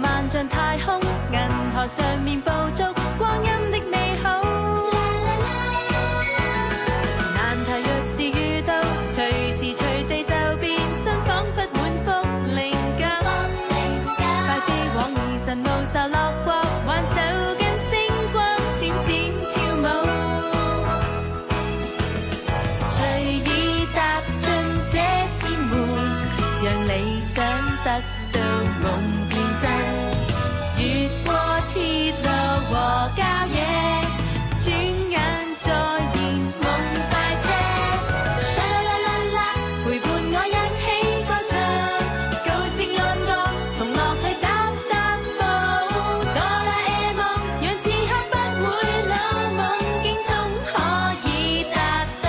漫像太空，銀河上面捕捉光陰的美好。難題若是遇到，隨時隨地就變身，彷彿滿腹靈感。快飛往兒神路受樂國，挽手跟星光閃閃跳舞。隨意踏進這扇門，讓理想得到夢變真。越過鐵路和郊野，轉眼再現夢快車。沙啦啦啦啦，陪伴我一起歌唱，高聲安歌，同樂去踏踏步。哆啦 A 夢，讓此刻不會老，夢境中可以達到。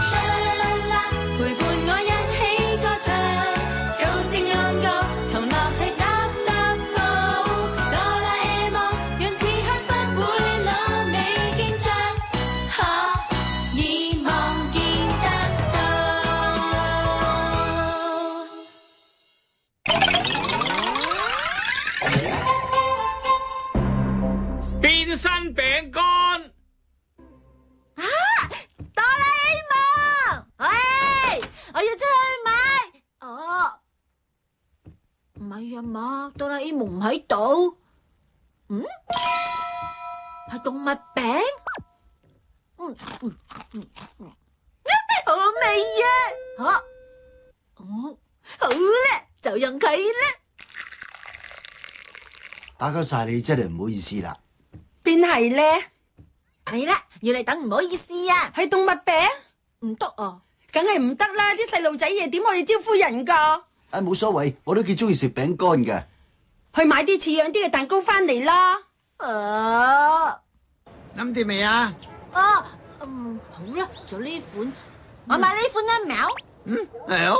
沙啦啦啦啦，陪伴我一起歌唱，高聲安歌，同樂去踏踏步。哆啦 A 夢，讓此刻不會老，美景將可以望見得到。變身餅乾，哆啦 A 夢，喂，我要出去買。唔係啊嘛，哆啦 A 夢唔喺度。係動物餅。好味啊！好啦，就用佢啦。打攪晒你，真係唔好意思啦。邊係咧？係啦，要你等唔好意思啊。係動物餅？唔得啊！梗係唔得啦！啲細路仔嘢點可以招呼人噶？啊，冇所謂，我都幾中意食餅乾嘅。去買啲似樣啲嘅蛋糕翻嚟啦！諗掂未啊？好啦，就呢款，我買呢款啦，喵。好。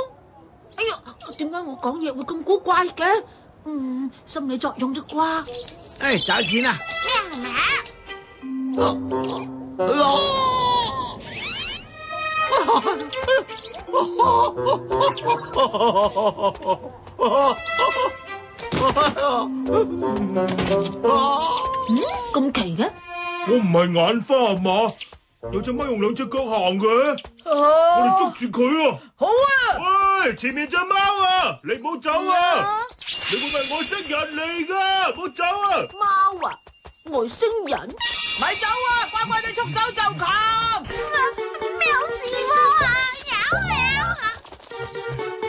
哎呀，點解我講嘢會咁古怪嘅？心理作用啫啩。找錢啊！咁奇嘅？我唔係眼花啊嘛？有隻貓用兩隻腳行嘅，我哋捉住佢啊！好啊！喂，前面隻貓啊，你唔好走啊！你會係外星人嚟噶，唔好走啊！貓啊，外星人？咪走啊！乖乖地束手就擒。咩好事喎？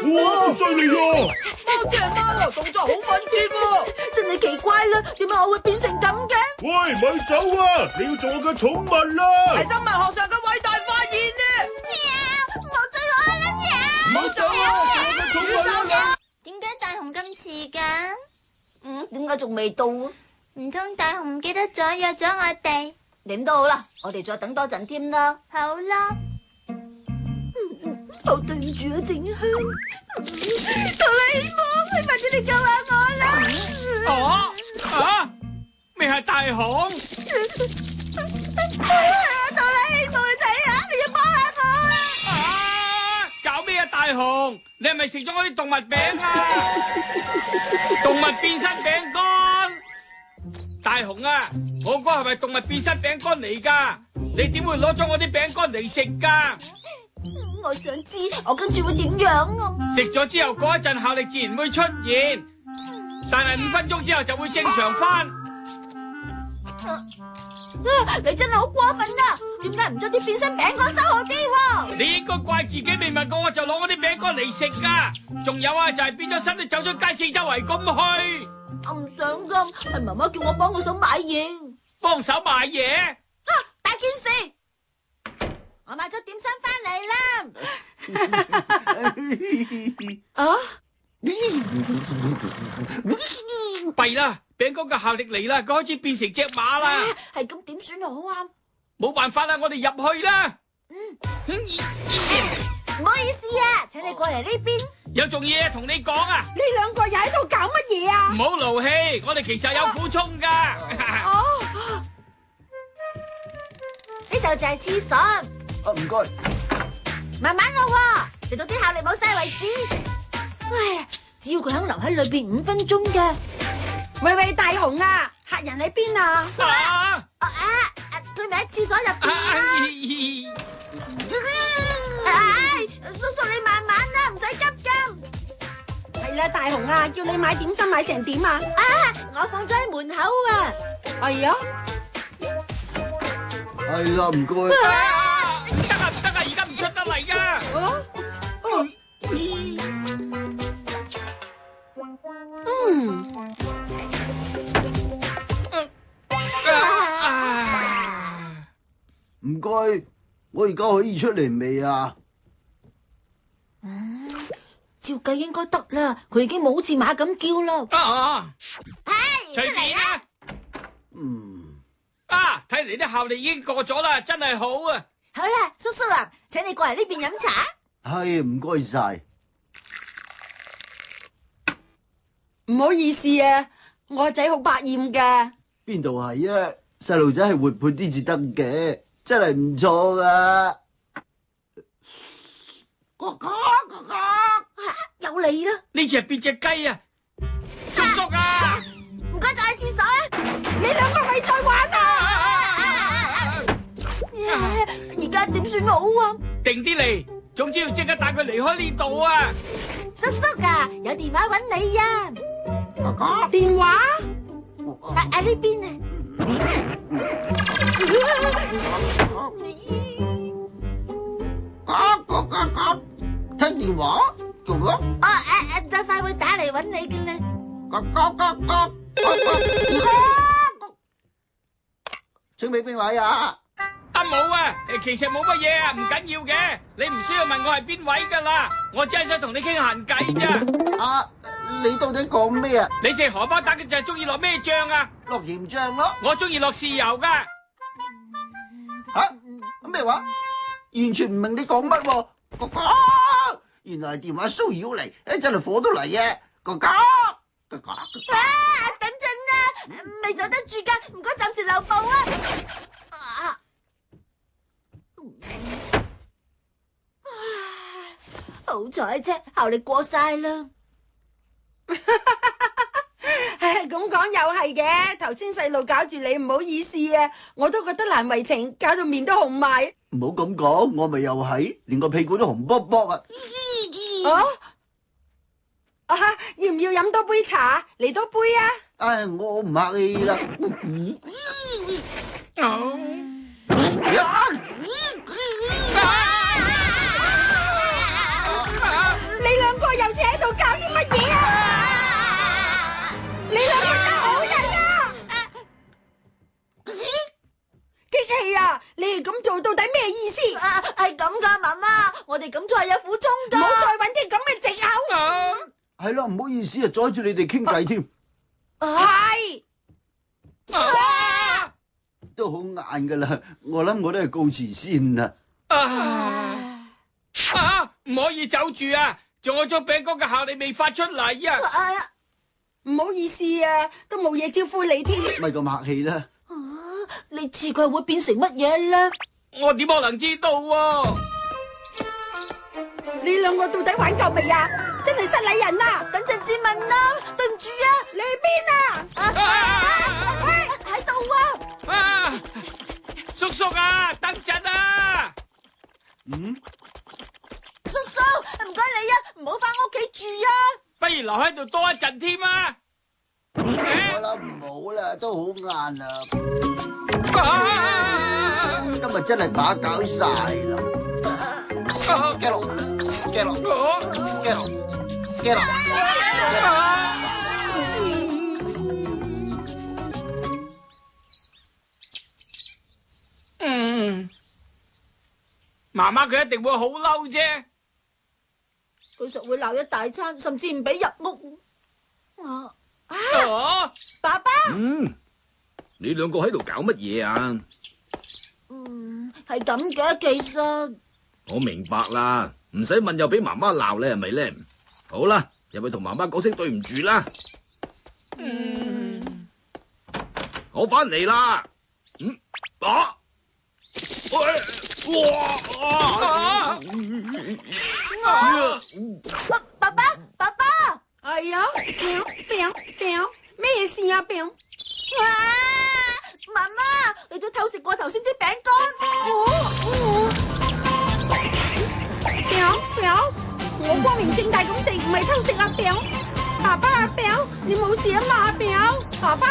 哇，好犀利啊！貓隻貓啊，動作好敏捷喎，真係奇怪啦！點解我會變成咁嘅？喂，咪走啊！你要做我嘅寵物啦！係生物學上嘅偉大發現啊！唔好追我啦！唔好走啊！做我嘅寵物啦！點解大雄咁遲噶？點解仲未到啊？唔通大雄唔記得咗約咗我哋？點都好啦，我哋再等多陣添啦。好啦，好對唔住啊，靜香。哆啦 A 夢，快啲嚟救下我啦！咩係大雄？哆啦 A 夢，你睇下，你要幫下我啊！搞咩啊，大雄？你係咪食咗我啲動物餅啊？動物變身餅乾？大雄啊，我嗰係咪動物變身餅乾嚟噶？你點會攞咗我啲餅乾嚟食噶？我想知我跟住會點樣啊？食咗之後嗰一陣效力自然會出現，但係5分鐘之後就會正常翻。你真係好過分啊！點解唔將啲變身餅乾收好啲？你應該怪自己未問過我就攞我啲餅乾嚟食噶。仲有啊，就係變咗身都走咗街四周圍咁去。我唔想咁，係媽媽叫我幫佢手買嘢。幫手買嘢？大件事！我買咗點心翻嚟啦！弊啦，餅乾嘅效力嚟啦，佢開始變成隻馬啦。係咁點算好啊？冇辦法啦，我哋入去啦。唔好意思啊，請你過嚟呢邊。有種嘢同你講啊！你兩個又喺度搞乜嘢啊？唔好勞氣，我哋其實有苦衷噶。呢度就係廁所。唔該。慢慢咯，直到啲效力冇晒為止。唉，廁只要佢肯留喺裏邊5分鐘嘅。喂，大雄啊，客人喺邊啊？佢咪喺廁所入邊啦。叔叔你慢慢啦，唔使急㗎。係啦，大雄啊，叫你買點心買成點啊？我放咗喺門口啊。係啊。係啦，唔該。唔得啊，而家唔出得嚟噶。唔該，我而家可以出嚟未啊？照計應該得啦，佢已經冇好似馬咁叫啦。隨便啊。睇嚟啲效力已經過咗啦，真係好啊。好啦，叔叔啊，請你過嚟呢邊飲茶。係，唔該晒。唔好意思啊，我個仔好百厭噶。邊度係啊？細路仔係活潑啲至得嘅，真係唔錯噶。又嚟啦！呢隻係邊隻雞啊？叔叔啊！唔該，就喺廁所啊！你兩個咪再玩啊！而家點算好啊？定啲嚟，總之要即刻帶佢離開呢度啊！叔叔啊，有電話搵你啊！電話？呢邊啊！聽電話，就快會打嚟搵你嘅啦。請俾邊位啊？冇啊，其實冇乜嘢啊，唔緊要嘅，你唔需要問我係邊位噶啦，我只係想同你傾閒偈咋。你到底講咩啊？你食荷包蛋嘅就係中意落咩醬啊？落鹽醬咯。我中意落豉油噶。咩話？完全唔明你講乜喎？原來係電話騷擾嚟，真係火都嚟啊！等陣啊，未走得住噶，唔該暫時留步啊！好彩啫，效力過晒啦。咁講又係嘅，頭先細路搞住你，唔好意思啊，我都覺得難為情，搞到面都紅埋。唔好咁講，我咪又係，連個屁股都紅卜卜啊！要唔要飲多杯茶？嚟多杯啊！我唔客氣啦。你兩個又似喺度搞啲乜嘢啊？你兩個真好人啊！激氣啊！你哋咁做到底咩意思？係咁噶，媽媽，我哋咁做係有苦衷噶。唔好再搵啲咁嘅藉口。係咯，唔好意思啊，阻住你哋傾偈添。係。都好晏噶啦，我諗我都係告辭先啦。唔可以走住啊！仲有張餅乾嘅效力未發出嚟啊！唔好意思啊，都冇嘢招呼你添。咪咁客氣啦。你知佢會變成乜嘢咧？我點可能知道喎？你兩個到底玩夠未啊？真係失禮人啊！等陣至問啦，對唔住啊！你喺邊啊？喂，喺度啊！叔叔啊，等陣啊！叔叔，唔該你啊，唔好返屋企住啊！不如留喺度多一陣添啊！我諗唔好啦，都好晏啦。今日真係打攪晒啦。媽媽佢一定會好嬲啫。佢實會鬧一大餐，甚至唔俾入屋。爸爸。你兩個喺度搞乜嘢啊？係咁嘅，其實我明白啦，唔使問又俾媽媽鬧你係咪咧？好啦，入去同媽媽講聲對唔住啦。我翻嚟啦。爸爸，係咩事啊？哇！媽媽，你都偷食過頭先啲餅乾。我光明正大咁食，唔係偷食啊！爸爸，你冇事啊嘛？爸爸。